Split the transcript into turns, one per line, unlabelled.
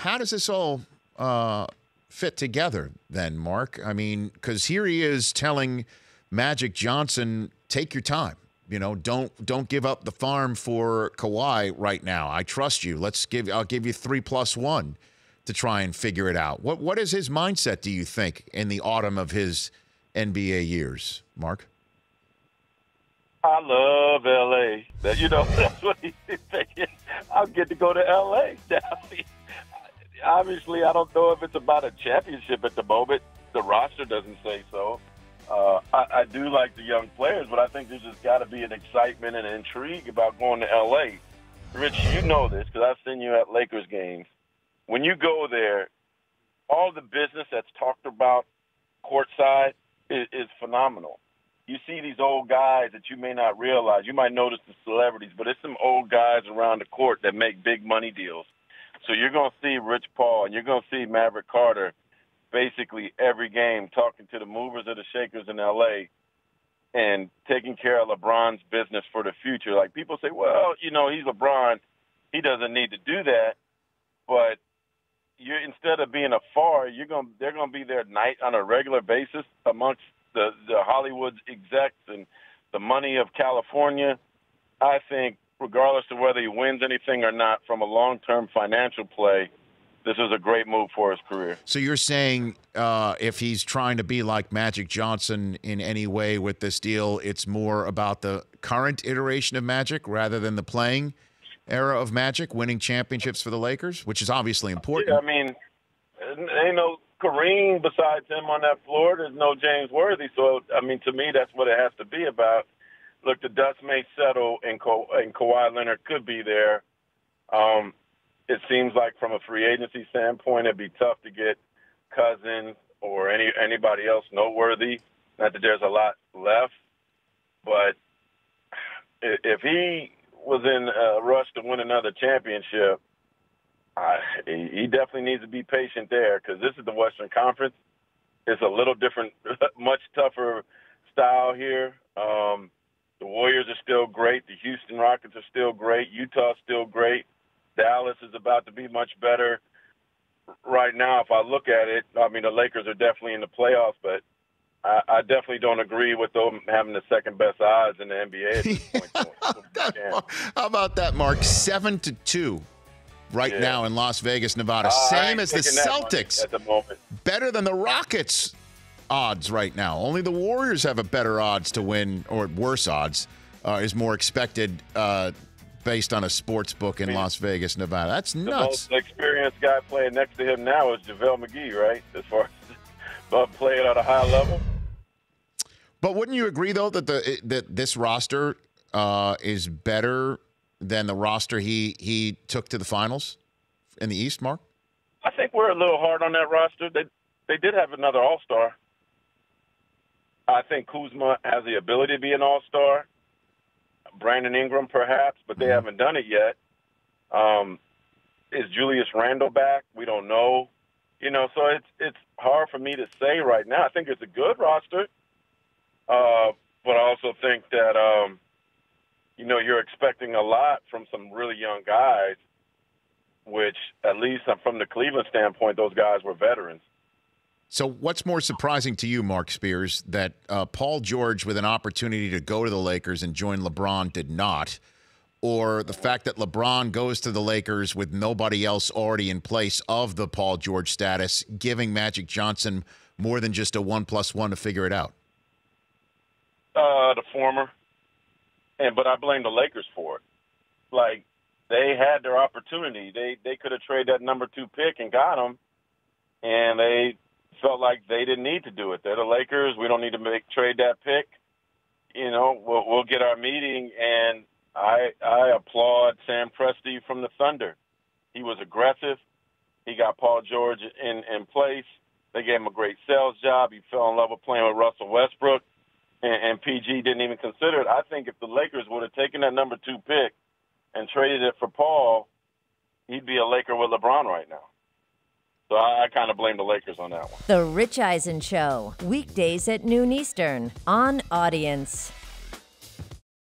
how does this all fit together then, Mark? I mean, because here he is telling Magic Johnson, take your time. You know, don't give up the farm for Kawhi right now. I trust you. I'll give you 3+1 to try and figure it out. What is his mindset, do you think, in the autumn of his NBA years, Mark?
I love L.A. That's what he's thinking. I'll get to go to L.A. Obviously, I don't know if it's about a championship at the moment. The roster doesn't say so. I do like the young players, but I think there's just got to be an excitement and an intrigue about going to L.A. Rich, you know this because I've seen you at Lakers games. When you go there, all the business that's talked about courtside is phenomenal. You see these old guys that you may not realize. You might notice the celebrities, but it's some old guys around the court that make big money deals. So you're going to see Rich Paul and you're going to see Maverick Carter basically every game talking to the movers or the shakers in L.A. and taking care of LeBron's business for the future. Like people say, well, you know, he's LeBron. He doesn't need to do that. But instead of being a they're going to be there on a regular basis amongst the Hollywood execs and the money of California. I think regardless of whether he wins anything or not from a long-term financial play, this is a great move for his career.
So you're saying if he's trying to be like Magic Johnson in any way with this deal, it's more about the current iteration of Magic rather than the playing era of Magic, winning championships for the Lakers, which is obviously important.
Yeah, I mean, ain't no Kareem besides him on that floor. There's no James Worthy. So, I mean, to me, that's what it has to be about. Look, the dust may settle, and Kawhi Leonard could be there. It seems like from a free agency standpoint, it'd be tough to get Cousins or anybody else noteworthy. Not that there's a lot left, but if he was in a rush to win another championship, he definitely needs to be patient there because this is the Western Conference. It's a little different, much tougher style here. The Warriors are still great. The Houston Rockets are still great. Utah's still great. Dallas is about to be much better. Right now, if I look at it, I mean, the Lakers are definitely in the playoffs, but I definitely don't agree with them having the second-best odds in the NBA at this point.
How about that, Mark? 7-2 now in Las Vegas, Nevada. Same as the Celtics.
At the moment.
Better than the Rockets odds right now. Only the Warriors have a better odds to win, or worse odds, is more expected based on a sports book in Las Vegas, Nevada. That's nuts.
The most experienced guy playing next to him now is JaVale McGee, right? As far as playing at a high level.
But wouldn't you agree, though, that this roster is better than the roster he took to the finals in the East, Mark?
I think we're a little hard on that roster. They did have another All-Star. I think Kuzma has the ability to be an All-Star. Brandon Ingram, perhaps, but they haven't done it yet. Is Julius Randle back? We don't know. You know, so it's hard for me to say right now. I think it's a good roster, but I also think that, you're expecting a lot from some really young guys, which at least from the Cleveland standpoint, those guys were veterans.
So what's more surprising to you, Marc Spears, that Paul George, with an opportunity to go to the Lakers and join LeBron, did not, or the fact that LeBron goes to the Lakers with nobody else already in place of the Paul George status, giving Magic Johnson more than just a 1+1 to figure it out?
The former. But I blame the Lakers for it. Like, they had their opportunity. They could have traded that number 2 pick and got him, and they felt like they didn't need to do it. They're the Lakers. We don't need to trade that pick. You know, we'll get our meeting, and I applaud Sam Presti from the Thunder. He was aggressive. He got Paul George in place. They gave him a great sales job. He fell in love with playing with Russell Westbrook, and PG didn't even consider it. I think if the Lakers would have taken that number 2 pick and traded it for Paul, he'd be a Laker with LeBron right now. So I kind of blame the Lakers on that one.
The Rich Eisen Show, weekdays at noon Eastern on Audience.